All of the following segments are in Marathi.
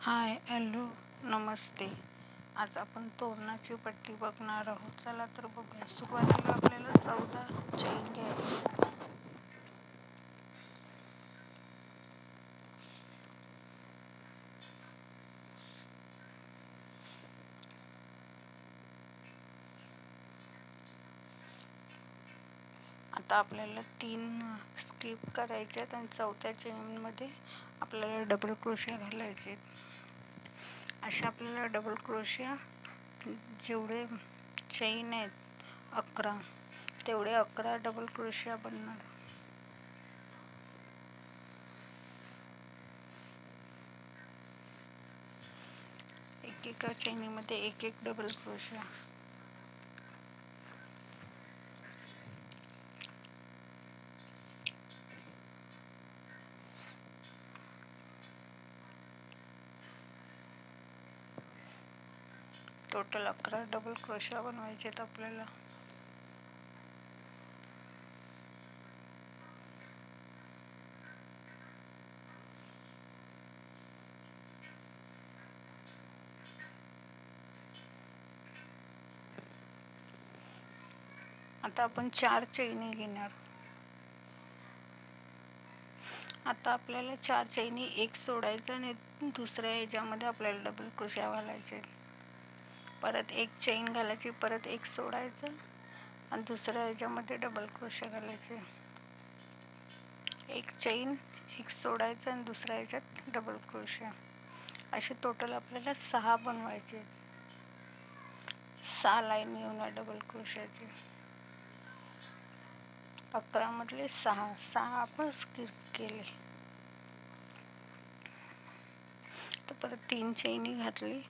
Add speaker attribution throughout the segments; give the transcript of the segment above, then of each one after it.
Speaker 1: हाय, हॅलो, नमस्ते. आज आपण तोरणाची पट्टी बघणार आहोत. चला तर बघूया. सुरुवातीला आपल्याला 14 चैन घ्यायचे. आता आपल्याला 3 स्किप करायचे आहेत आणि 4थ्या चैनमध्ये आपल्याला डबल क्रोशिया घालायचे. अशा आपल्याला डबल क्रोशिया जेवढे चैन आहेत 11 तेवढे 11 डबल क्रोशिया बनणार. एकेका चैनीमध्ये एक डबल क्रोशिया. टोटल 11 डबल क्रोशिया बनवायचे आहेत आपल्याला. आता आपण 4 चैनी घेणार. आता आपल्याला 4 चैनी एक सोडायचं आणि दुसऱ्या ह्याच्यामध्ये आपल्याला डबल क्रोशिया घालायचे. परत एक चैन घालायची, परत एक सोडायचं आणि दुसऱ्या ह्याच्यामध्ये डबल क्रोशिया घालायचे. एक चैन, एक सोडायचं आणि दुसऱ्या ह्याच्यात डबल क्रोशिया. असे टोटल आपल्याला 6 बनवायचे. 6 लाईन येणार डबल क्रोशियाचे. 11 मधले 6 आपण स्किप केले. तर परत 3 चैनी घातली.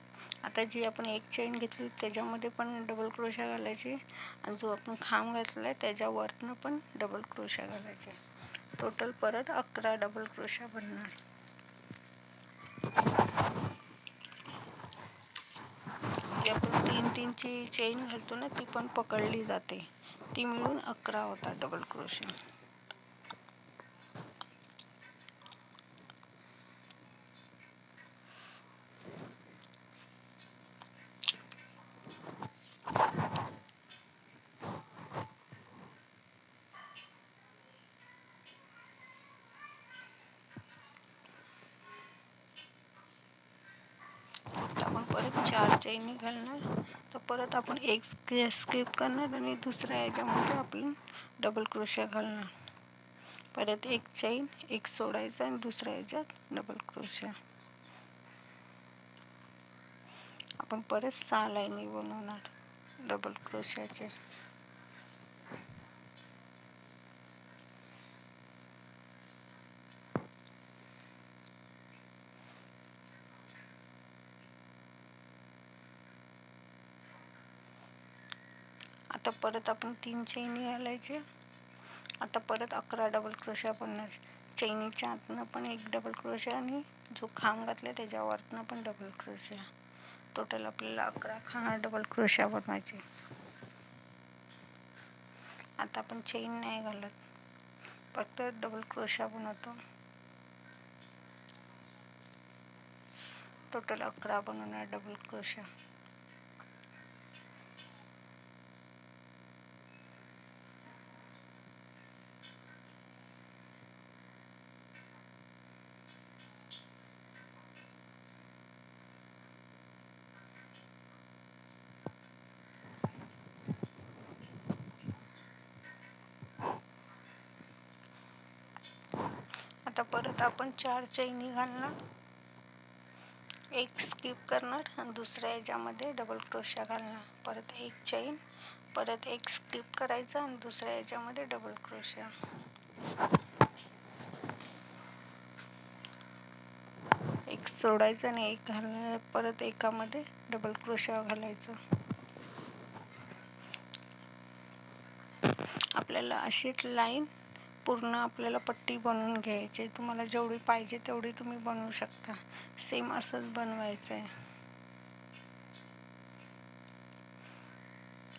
Speaker 1: आता जी आपण एक चैन घेतली त्याच्यामध्ये पण डबल क्रोशिया घालायची आणि जो आपण खांब घातलाय त्याच्यावरनं पण डबल क्रोशिया घालायचे. टोटल परत 11 डबल क्रोशिया बनणार. जी आपण 3 ची चैन घालतो ना ती पण पकडली जाते. ती मिळून 11 होतात डबल क्रोशिया. आपण परत 4 चैनी घालणार. तर परत आपण एक स्किप करणार आणि दुसऱ्या ह्याच्यामध्ये आपण डबल क्रोशिया घालणार. परत एक चैन, एक सोडायचं आणि दुसऱ्या ह्याच्यात डबल क्रोशिया. आपण परत 6 लाईनी बनवणार डबल क्रोशियाचे. आता परत आपण 3 चैनी घालायचे. आता परत 11 डबल क्रोशिया बनणार. चैनीच्या आतनं पण एक डबल क्रोशिया आणि जो खांब घातला त्याच्यावरनं पण डबल क्रोशिया. टोटल आपल्याला 11 डबल क्रोशिया बनवायचे. आता आपण चैन नाही घालत, फक्त डबल क्रोशिया बनवतो. टोटल 11 बनवणार डबल क्रोशिया. आता परत आपण 4 चैनी घालणार. एक स्किप करणार आणि दुसऱ्या ह्याच्यामध्ये डबल क्रोशिया घालणार. परत एक चैन, परत एक स्किप करायचं आणि दुसऱ्या ह्याच्यामध्ये डबल क्रोशिया. एक सोडायचं आणि एक घालणार. परत एकामध्ये डबल क्रोशिया घालायचं. आपल्याला अशीच लाईन पूर्ण आपल्याला पट्टी बनवून घ्यायची. तुम्हाला जेवढी पाहिजे तेवढी तुम्ही बनवू शकता. सेम असंच बनवायचं आहे.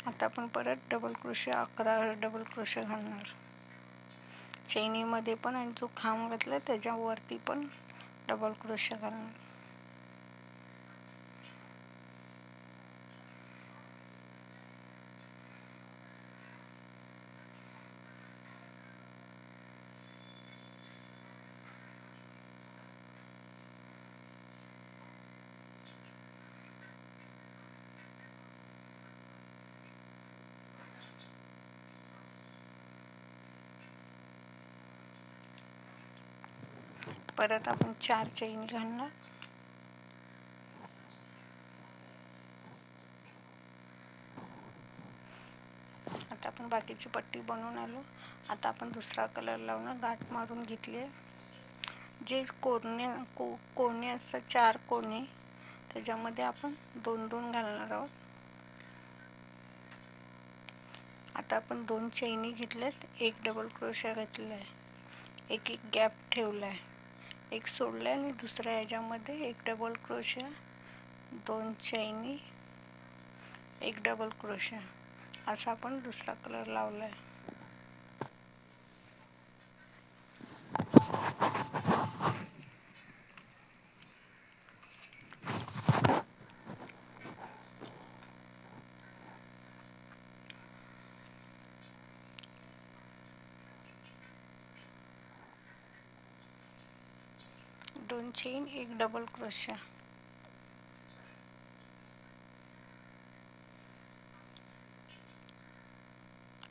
Speaker 1: आता आपण परत डबल क्रोशिया 11 डबल क्रोशिया घालणार. चैनीमध्ये पण आणि जो खांब घातला त्याच्यावरती पण डबल क्रोशिया घालणार. परत आपण 4 चैन घालणार. आता आपण बाकीची पट्टी बनवून आलो. आता आपण दुसरा कलर लावणार. गाठ मारून घेतली आहे. जे कोणे असतात 4 कोणे, त्याच्यामध्ये आपण 2-2 घालणार आहोत. आता आपण 2 चैनी घेतल्यात, एक डबल क्रोशा घातलेला आहे, एक गॅप ठेवला आहे, एक सोडला आणि दुसऱ्या ह्याच्यामध्ये एक डबल क्रोशा, 2 चैनी, एक डबल क्रोशा, असा आपण दुसरा कलर लावला आहे. दोन चेन, एक डबल क्रोशा,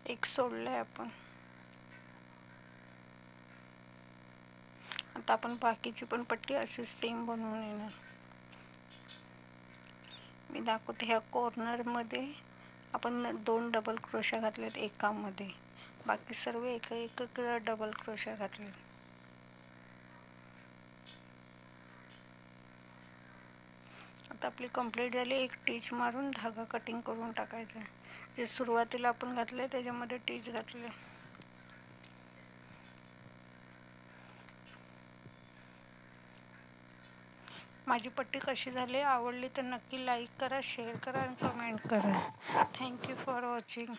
Speaker 1: एक सोडलाय आपण. आता आपण बाकीची पण पट्टी अशी सेम बनवून येणार. मी दाखवते. ह्या कॉर्नरमध्ये आपण 2 डबल क्रोशा घातलेत एकामध्ये, बाकी सर्व एक डबल क्रोशा घातले. आता आपली कंप्लीट झाली. एक टिच मारून धागा कटिंग करून टाकायचा. जे सुरुवातीला आपण घातले त्याच्यामध्ये टिच घातले. माझी पट्टी कशी झाली, आवडली तर नक्की लाईक करा, शेअर करा आणि कमेंट करा. Thank you for watching.